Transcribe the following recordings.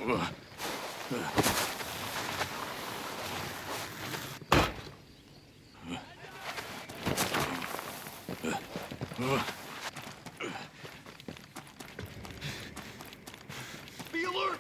Be alert!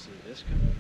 see this coming?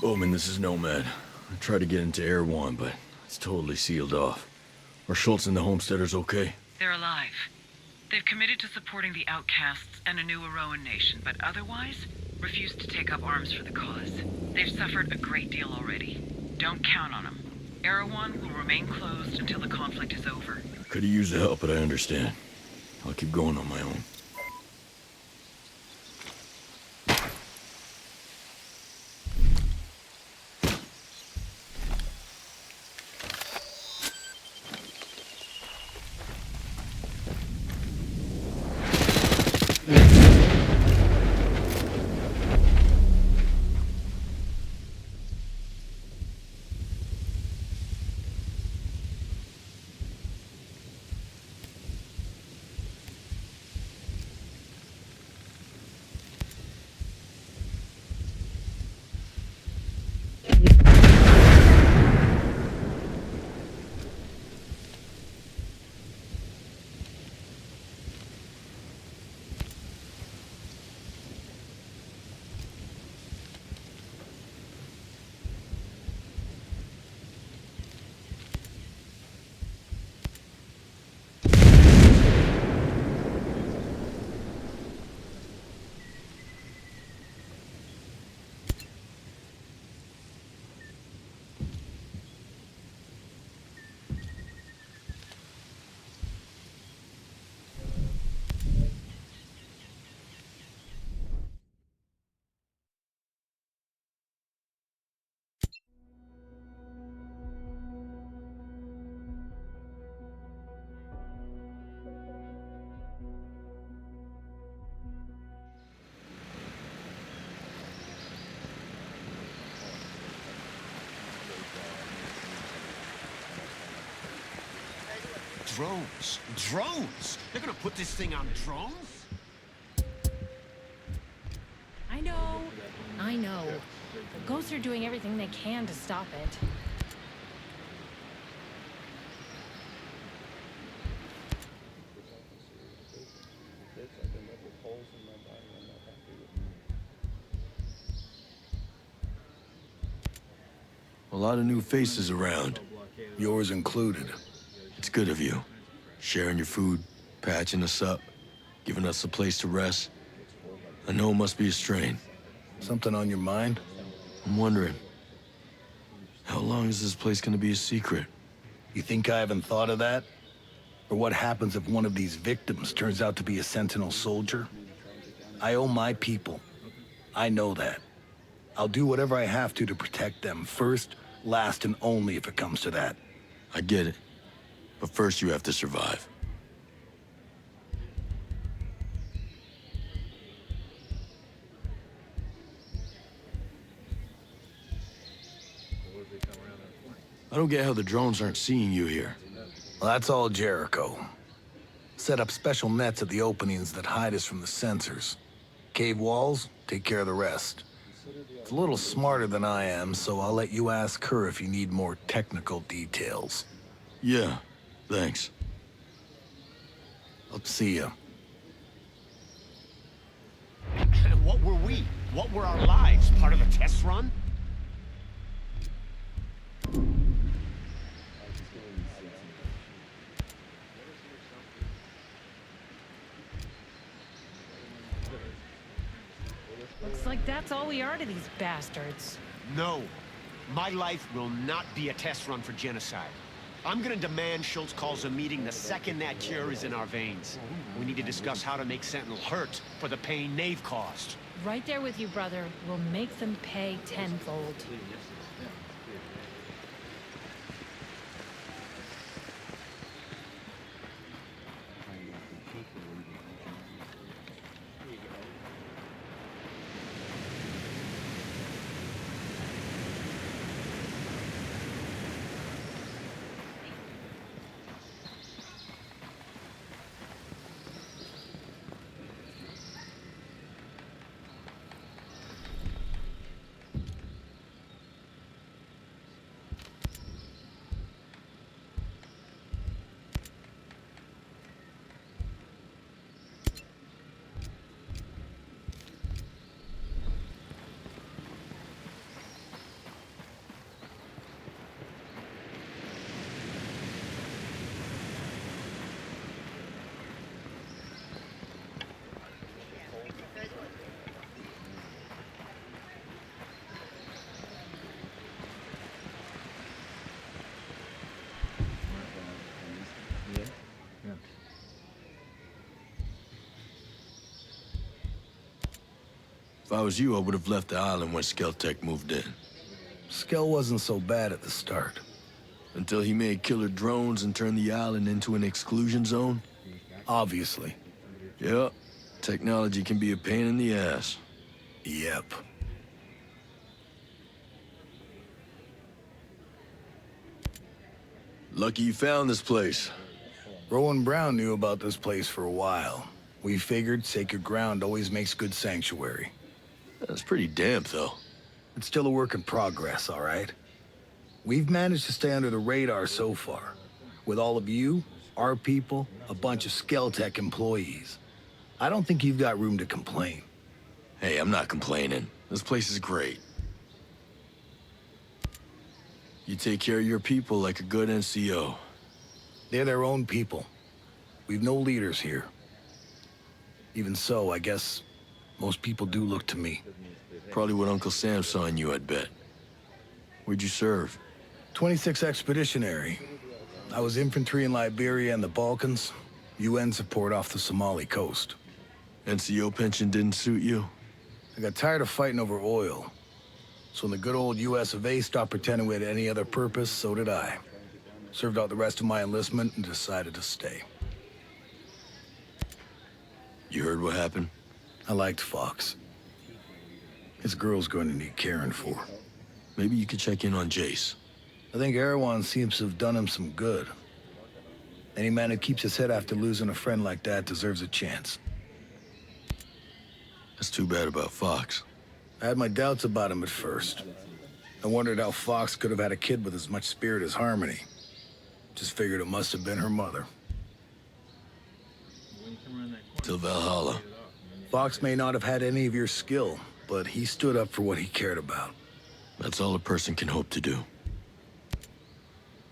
Bowman, this is Nomad. I tried to get into Air 1, but it's totally sealed off. Are Schultz and the Homesteaders okay? They're alive. They've committed to supporting the outcasts and a new Aroan nation, but otherwise refused to take up arms for the cause. They've suffered a great deal already. Don't count on them. Erewhon will remain closed until the conflict is over. Could've used the help, but I understand. I'll keep going on my own. Drones? Drones? They're gonna put this thing on drones? I know. I know. The ghosts are doing everything they can to stop it. A lot of new faces around. Yours included. It's good of you. Sharing your food, patching us up, giving us a place to rest. I know it must be a strain. Something on your mind? I'm wondering, how long is this place gonna be a secret? You think I haven't thought of that? Or what happens if one of these victims turns out to be a Sentinel soldier? I owe my people. I know that. I'll do whatever I have to protect them, first, last, and only if it comes to that. I get it. But first you have to survive. I don't get how the drones aren't seeing you here. Well, that's all Jericho. Set up special nets at the openings that hide us from the sensors. Cave walls, take care of the rest. It's a little smarter than I am, so I'll let you ask her if you need more technical details. Yeah, thanks. I'll see ya. What were we? What were our lives? Part of the test run? Looks like that's all we are to these bastards. No. My life will not be a test run for genocide. I'm gonna demand Schultz calls a meeting the second that cure is in our veins. We need to discuss how to make Sentinel hurt for the pain they've caused. Right there with you, brother. We'll make them pay tenfold. If I was you, I would have left the island when Skeltech moved in. Skell wasn't so bad at the start. Until he made killer drones and turned the island into an exclusion zone? Obviously. Yep. Technology can be a pain in the ass. Yep. Lucky you found this place. Rowan Brown knew about this place for a while. We figured sacred ground always makes good sanctuary. That's pretty damp, though. It's still a work in progress, all right? We've managed to stay under the radar so far. With all of you, our people, a bunch of Skeltech employees. I don't think you've got room to complain. Hey, I'm not complaining. This place is great. You take care of your people like a good NCO. They're their own people. We've no leaders here. Even so, I guess most people do look to me. Probably what Uncle Sam saw in you, I'd bet. Where'd you serve? 26 Expeditionary. I was infantry in Liberia and the Balkans. UN support off the Somali coast. NCO pension didn't suit you? I got tired of fighting over oil. So when the good old US of A stopped pretending we had any other purpose, so did I. Served out the rest of my enlistment and decided to stay. You heard what happened? I liked Fox. His girl's going to need caring for. Maybe you could check in on Jace. I think Erewhon seems to have done him some good. Any man who keeps his head after losing a friend like that deserves a chance. That's too bad about Fox. I had my doubts about him at first. I wondered how Fox could have had a kid with as much spirit as Harmony. Just figured it must have been her mother. Till Valhalla. Fox may not have had any of your skill, but he stood up for what he cared about. That's all a person can hope to do.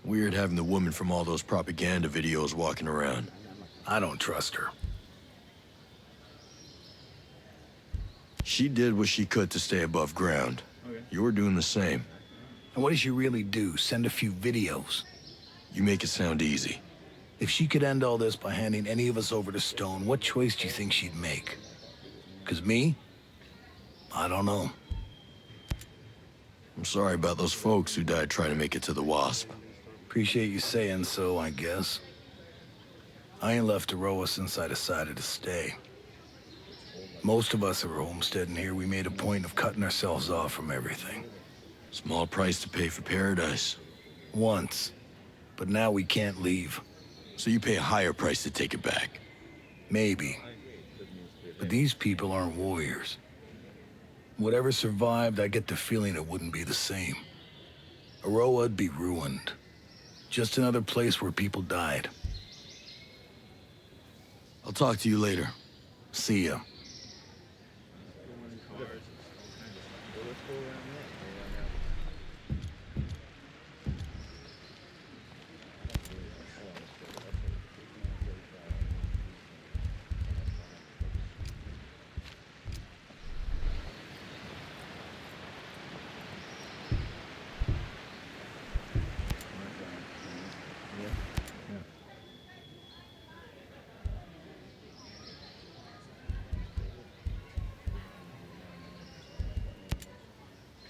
Weird having the woman from all those propaganda videos walking around. I don't trust her. She did what she could to stay above ground. You're doing the same. And what does she really do? Send a few videos? You make it sound easy. If she could end all this by handing any of us over to Stone, what choice do you think she'd make? 'Cause me? I don't know. I'm sorry about those folks who died trying to make it to the Wasp. Appreciate you saying so, I guess. I ain't left Aroa since I decided to stay. Most of us that were homesteading here, we made a point of cutting ourselves off from everything. Small price to pay for paradise. Once. But now we can't leave. So you pay a higher price to take it back. Maybe. But these people aren't warriors. Whatever survived, I get the feeling it wouldn't be the same. Aroa'd be ruined. Just another place where people died. I'll talk to you later. See ya.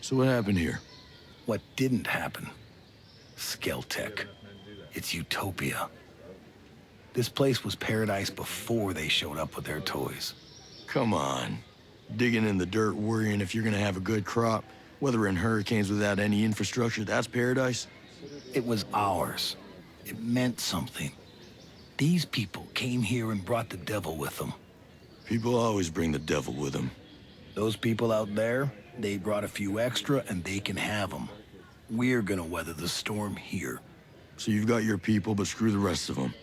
So what happened here? What didn't happen? Skeltec. It's utopia. This place was paradise before they showed up with their toys. Come on. Digging in the dirt, worrying if you're gonna have a good crop, weathering hurricanes without any infrastructure, that's paradise? It was ours. It meant something. These people came here and brought the devil with them. People always bring the devil with them. Those people out there, they brought a few extra and they can have them. We're gonna weather the storm here. So you've got your people, but screw the rest of them.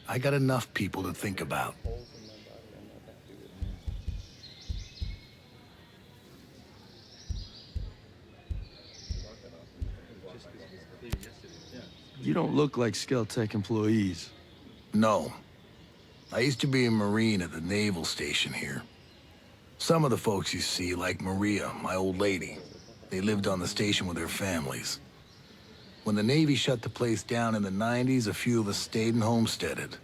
I got enough people to think about. You don't look like Skeltec employees. No. I used to be a Marine at the naval station here. Some of the folks you see, like Maria, my old lady, they lived on the station with their families. When the Navy shut the place down in the 90s, a few of us stayed and homesteaded.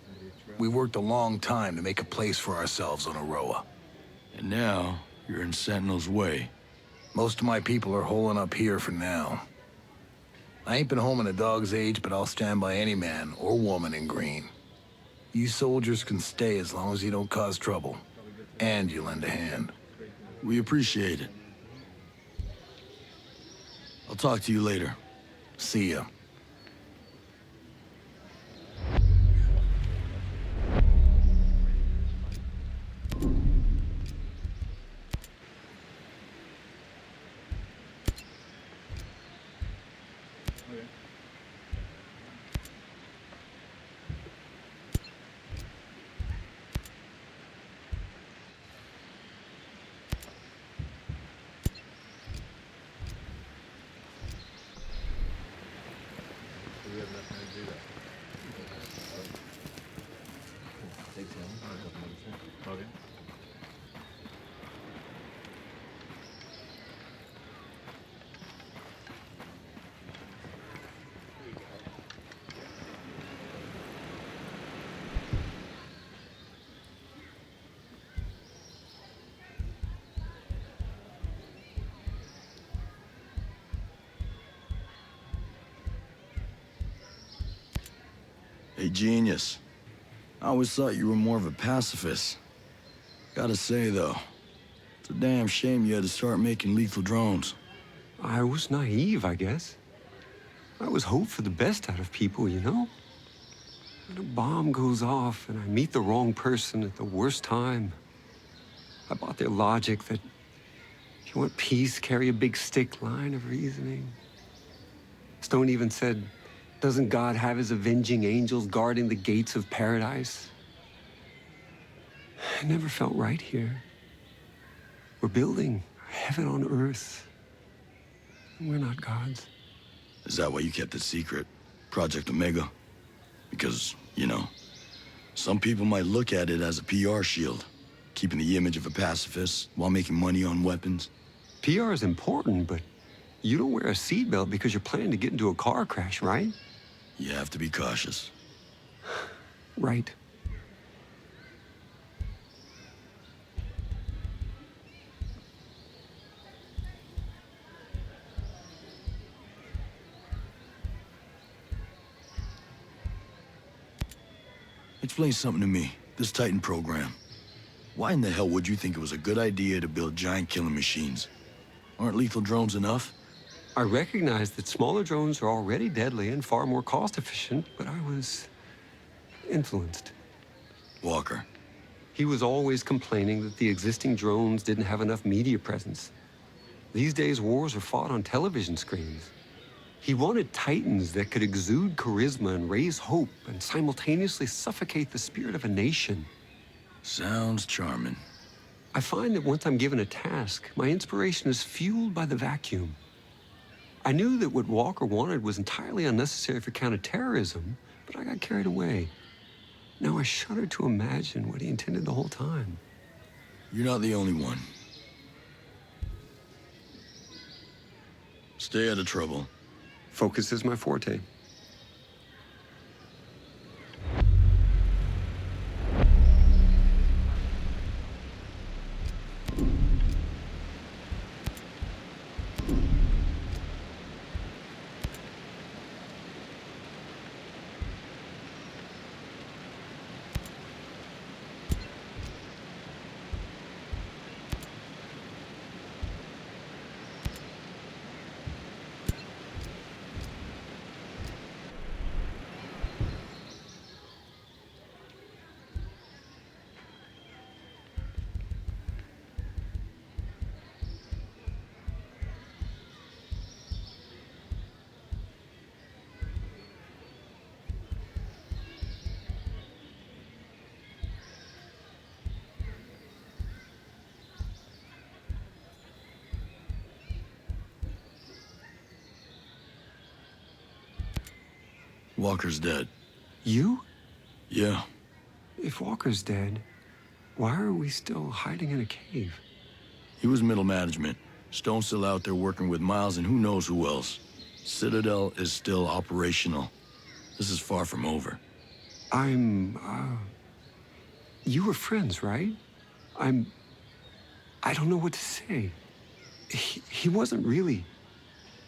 We worked a long time to make a place for ourselves on Aroa. And now, you're in Sentinel's way. Most of my people are holing up here for now. I ain't been home in a dog's age, but I'll stand by any man or woman in green. You soldiers can stay as long as you don't cause trouble. And you lend a hand. We appreciate it. I'll talk to you later. See ya. Hey, genius. I always thought you were more of a pacifist. Gotta say, though, it's a damn shame you had to start making lethal drones. I was naive, I guess. I always hoped for the best out of people, you know? When a bomb goes off and I meet the wrong person at the worst time, I bought their logic that if you want peace, carry a big stick line of reasoning. Stone even said, doesn't God have his avenging angels guarding the gates of paradise? I never felt right here. We're building heaven on earth. And we're not gods. Is that why you kept it secret? Project Omega? Because, you know, some people might look at it as a PR shield, keeping the image of a pacifist while making money on weapons. PR is important, but you don't wear a seatbelt because you're planning to get into a car crash, right? You have to be cautious. Right. Explain something to me, this Titan program. Why in the hell would you think it was a good idea to build giant killing machines? Aren't lethal drones enough? I recognized that smaller drones are already deadly and far more cost-efficient, but I was influenced. Walker. He was always complaining that the existing drones didn't have enough media presence. These days, wars are fought on television screens. He wanted titans that could exude charisma and raise hope and simultaneously suffocate the spirit of a nation. Sounds charming. I find that once I'm given a task, my inspiration is fueled by the vacuum. I knew that what Walker wanted was entirely unnecessary for counterterrorism, but I got carried away. Now I shudder to imagine what he intended the whole time. You're not the only one. Stay out of trouble. Focus is my forte. Walker's dead. You? Yeah. If Walker's dead, why are we still hiding in a cave? He was middle management. Stone's still out there working with Miles and who knows who else. Citadel is still operational. This is far from over. You were friends, right? I don't know what to say. He wasn't really.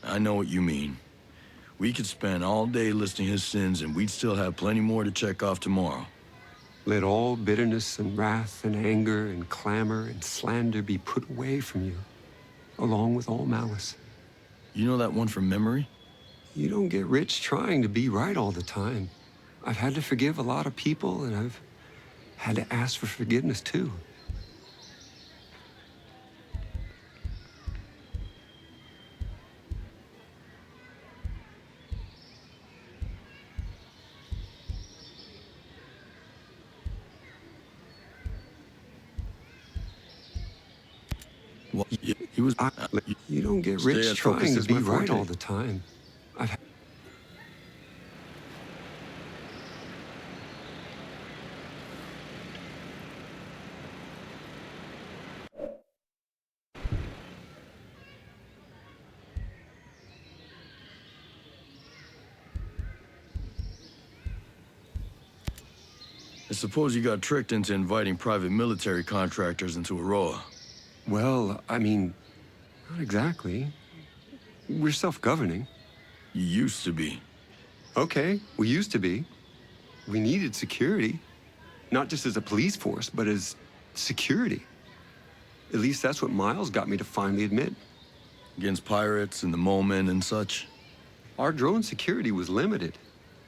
I know what you mean. We could spend all day listing his sins and we'd still have plenty more to check off tomorrow. Let all bitterness and wrath and anger and clamor and slander be put away from you, along with all malice. You know that one from memory? You don't get rich trying to be right all the time. I've had to forgive a lot of people, and I've had to ask for forgiveness too. Well, he was... You don't get Stay rich at focus trying to is be my right forte. all the time. I've I suppose you got tricked into inviting private military contractors into Aroa. Well, I mean, not exactly. We're self-governing. You used to be. Okay, we used to be. We needed security. Not just as a police force, but as security. At least that's what Miles got me to finally admit. Against pirates in the moment and such. Our drone security was limited.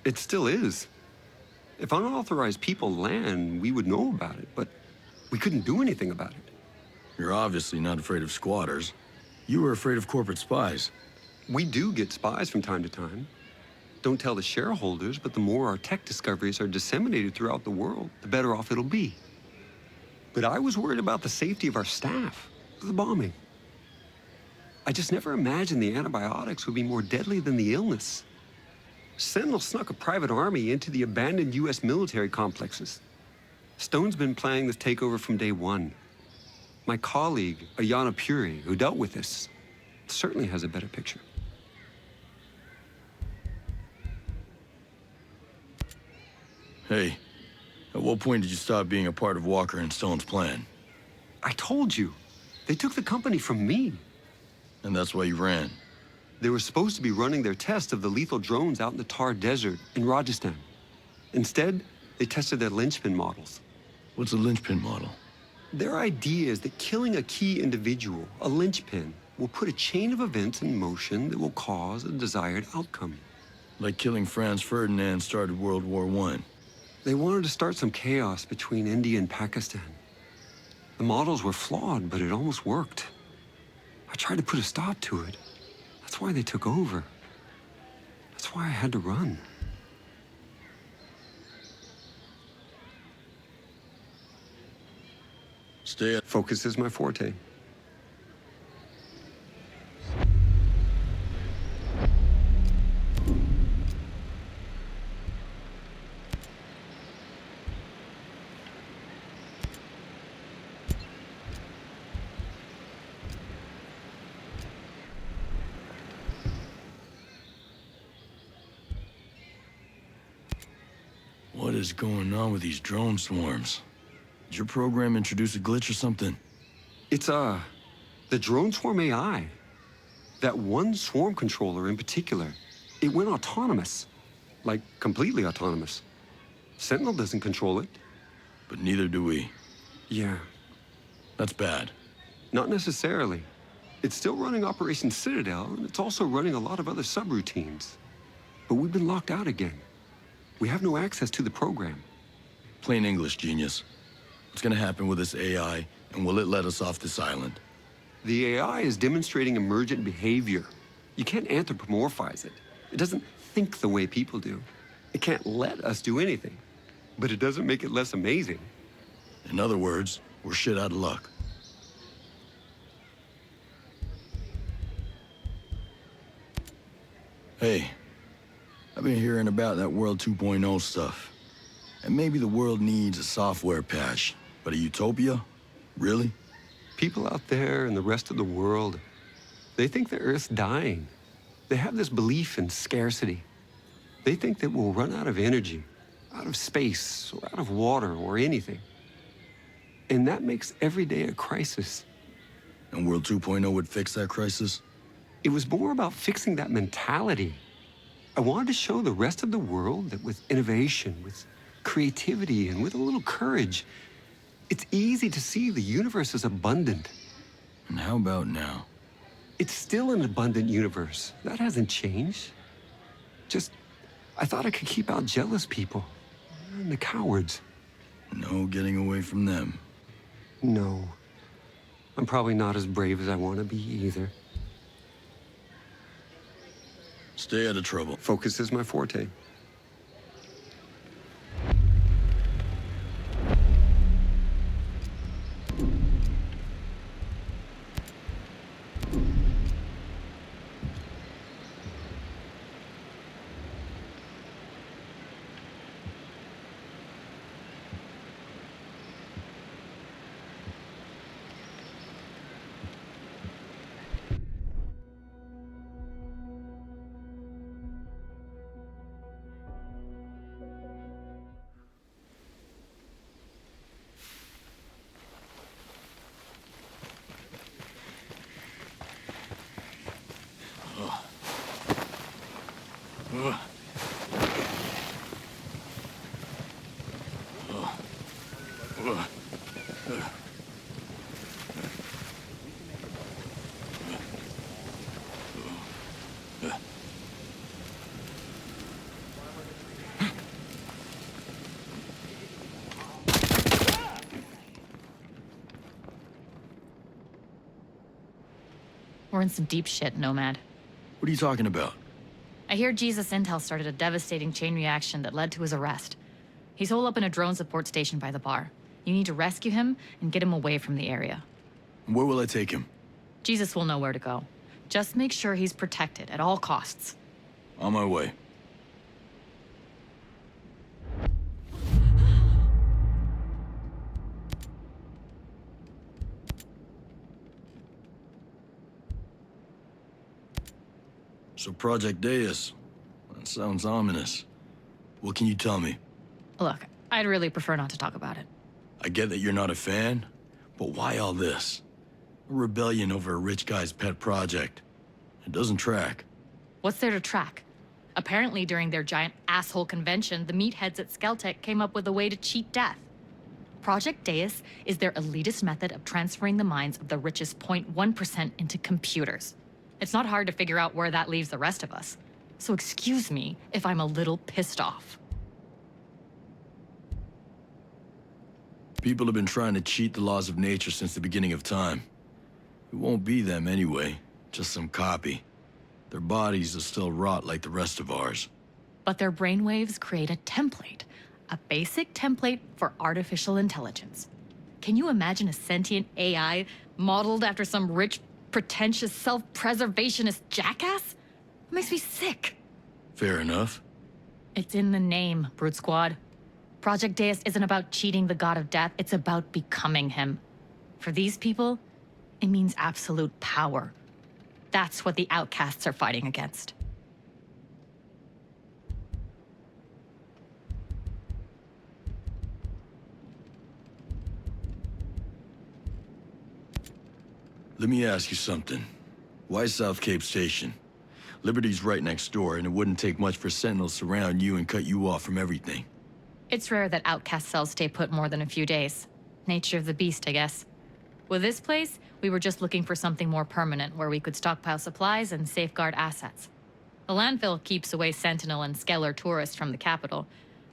It still is. If unauthorized people land, we would know about it, but we couldn't do anything about it. You're obviously not afraid of squatters. You were afraid of corporate spies. We do get spies from time to time. Don't tell the shareholders, but the more our tech discoveries are disseminated throughout the world, the better off it'll be. But I was worried about the safety of our staff, the bombing. I just never imagined the antibiotics would be more deadly than the illness. Sentinel snuck a private army into the abandoned U.S. military complexes. Stone's been planning this takeover from day one. My colleague, Ayana Puri, who dealt with this, certainly has a better picture. Hey, at what point did you stop being a part of Walker and Stone's plan? I told you. They took the company from me. And that's why you ran. They were supposed to be running their test of the lethal drones out in the Thar Desert in Rajasthan. Instead, they tested their linchpin models. What's a linchpin model? Their idea is that killing a key individual, a linchpin, will put a chain of events in motion that will cause a desired outcome. Like killing Franz Ferdinand started World War I. They wanted to start some chaos between India and Pakistan. The models were flawed, but it almost worked. I tried to put a stop to it. That's why they took over. That's why I had to run. Stay at... Focus is my forte. What is going on with these drone swarms? Did your program introduce a glitch or something? It's, the drone swarm AI. That one swarm controller in particular, it went autonomous. Like, completely autonomous. Sentinel doesn't control it. But neither do we. Yeah, That's bad. not necessarily. It's still running Operation Citadel, and it's also running a lot of other subroutines. But we've been locked out again. We have no access to the program. Plain English, genius. What's gonna happen with this AI, and will it let us off this island? The AI is demonstrating emergent behavior. You can't anthropomorphize it. It doesn't think the way people do. It can't let us do anything. But it doesn't make it less amazing. In other words, we're shit out of luck. Hey, I've been hearing about that World 2.0 stuff. And maybe the world needs a software patch, but a utopia? Really? People out there in the rest of the world, they think the Earth's dying. They have this belief in scarcity. They think that we'll run out of energy, out of space, or out of water, or anything. And that makes every day a crisis. And World 2.0 would fix that crisis? It was more about fixing that mentality. I wanted to show the rest of the world that with innovation, with creativity, and with a little courage, it's easy to see the universe is abundant. And how about now? It's still an abundant universe. That hasn't changed. Just, I thought I could keep out jealous people and the cowards. No getting away from them. No, I'm probably not as brave as I want to be either. Stay out of trouble. Focus is my forte. We're in some deep shit, Nomad. What are you talking about? I hear Jesus Intel started a devastating chain reaction that led to his arrest. He's holed up in a drone support station by the bar. You need to rescue him and get him away from the area. Where will I take him? Jesus will know where to go. Just make sure he's protected at all costs. On my way. So Project Deus, that sounds ominous. What can you tell me? Look, I'd really prefer not to talk about it. I get that you're not a fan, but why all this? A rebellion over a rich guy's pet project. It doesn't track. What's there to track? Apparently during their giant asshole convention, the meatheads at Skeltec came up with a way to cheat death. Project Deus is their elitist method of transferring the minds of the richest 0.1% into computers. It's not hard to figure out where that leaves the rest of us. So excuse me if I'm a little pissed off. People have been trying to cheat the laws of nature since the beginning of time. It won't be them anyway, just some copy. Their bodies will still rot like the rest of ours. But their brainwaves create a template, a basic template for artificial intelligence. Can you imagine a sentient AI modeled after some rich, pretentious, self-preservationist jackass? It makes me sick. Fair enough. It's in the name, Brute Squad. Project Deus isn't about cheating the god of death, it's about becoming him. For these people, it means absolute power. That's what the outcasts are fighting against. Let me ask you something. Why South Cape Station? Liberty's right next door, and it wouldn't take much for Sentinels to surround you and cut you off from everything. It's rare that outcast cells stay put more than a few days. Nature of the beast, I guess. With this place, we were just looking for something more permanent where we could stockpile supplies and safeguard assets. The landfill keeps away Sentinel and Skeller tourists from the capital.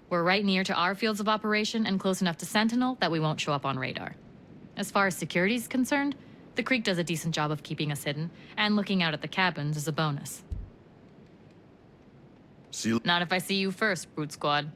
We're right near to our fields of operation and close enough to Sentinel that we won't show up on radar. As far as security's concerned, the creek does a decent job of keeping us hidden, and looking out at the cabins is a bonus. See, Not if I see you first, Brute Squad.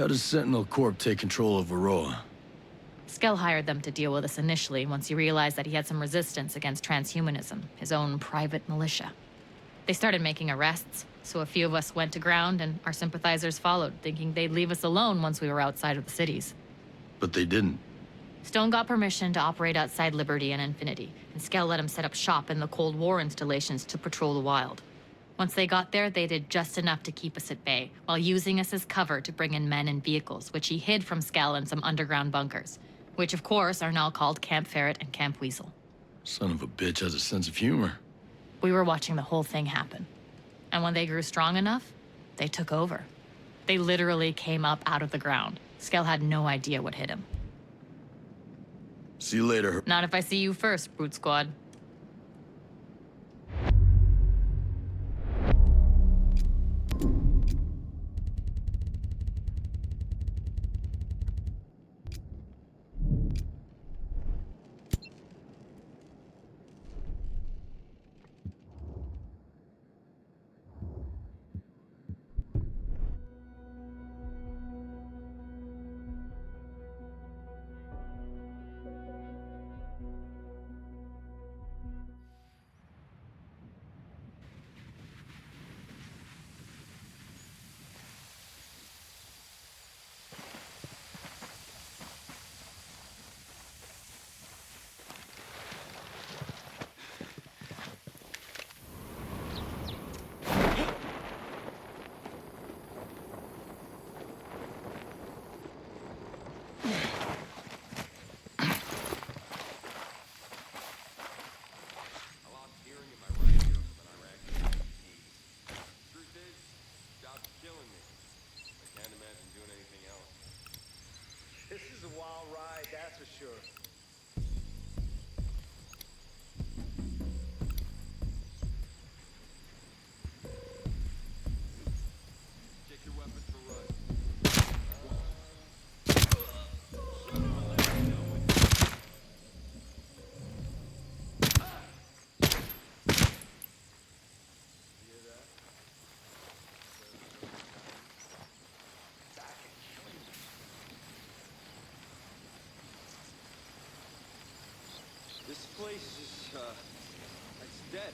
how does Sentinel Corp take control of Varroa? Skell hired them to deal with us initially once he realized that he had some resistance against transhumanism, his own private militia. They started making arrests, so a few of us went to ground and our sympathizers followed, thinking they'd leave us alone once we were outside of the cities. But they didn't. Stone got permission to operate outside Liberty and Infinity, and Skell let him set up shop in the Cold War installations to patrol the wild. Once they got there, they did just enough to keep us at bay, while using us as cover to bring in men and vehicles, which he hid from Skell in some underground bunkers, which of course are now called Camp Ferret and Camp Weasel. Son of a bitch has a sense of humor. We were watching the whole thing happen. And when they grew strong enough, they took over. They literally came up out of the ground. Skell had no idea what hit him. See you later. Not if I see you first, Brute Squad. This is a wild ride, that's for sure. Check your weapons for rust. This place is, it's dead.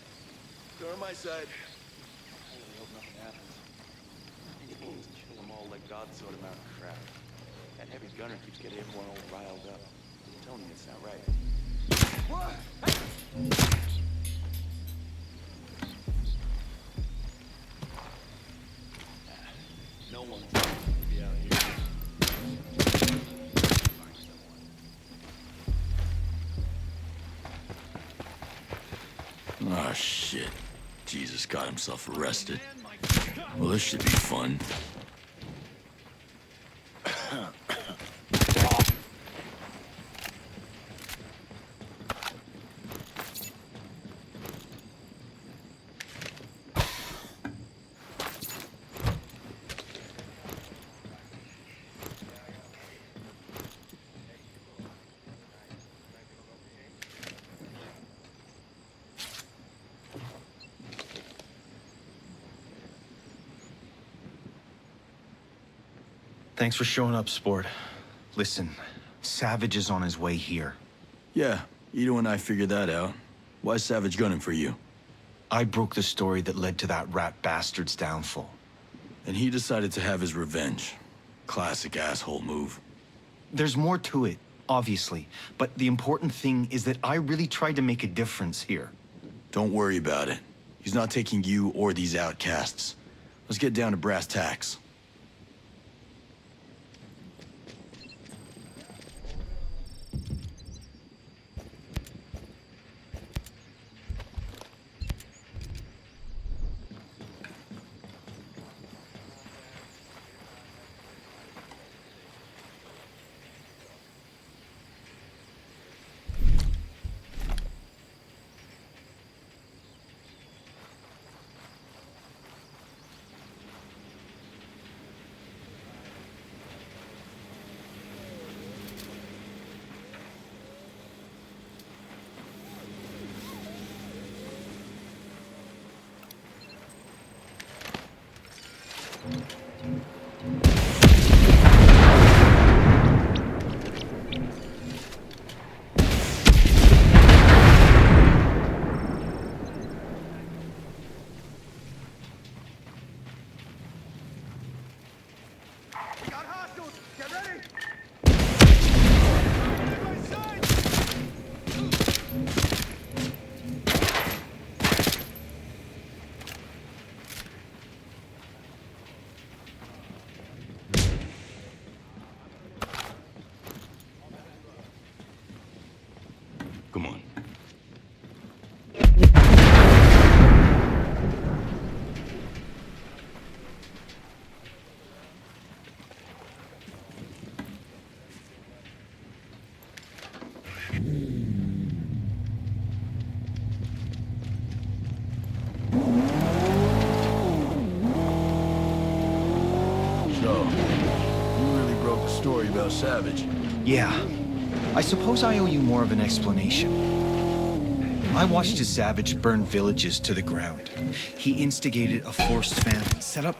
They're on my side. I really hope nothing happens. These bullets kill them them all like God sort them out of crap. That heavy gunner keeps getting everyone all riled up. I'm telling you, it's not right. No one's supposed to be out here. Find someone. Oh, shit. Jesus got himself arrested. Well, this should be fun. Thanks for showing up, sport. Listen, Savage is on his way here. Yeah, Ito and I figured that out. Why is Savage gunning for you? I broke the story that led to that rat bastard's downfall. And he decided to have his revenge. Classic asshole move. There's more to it, obviously, but the important thing is that I really tried to make a difference here. Don't worry about it. He's not taking you or these outcasts. Let's get down to brass tacks. Got hostiles! Get ready! Come on. So, you really broke the story about Savage. Yeah, I suppose I owe you more of an explanation. I watched a Savage burn villages to the ground. He instigated a forced famine, set up...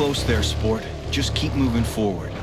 close there, sport. Just keep moving forward.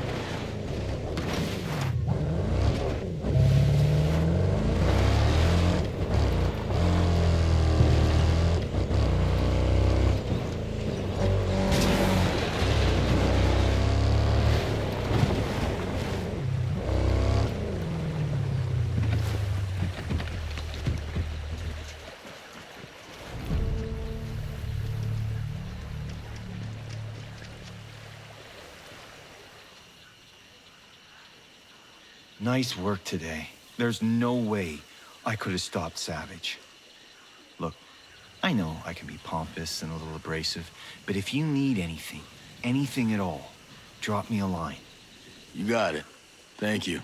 Nice work today. There's no way I could have stopped Savage. Look, I know I can be pompous and a little abrasive, but if you need anything at all, drop me a line. You got it. Thank you.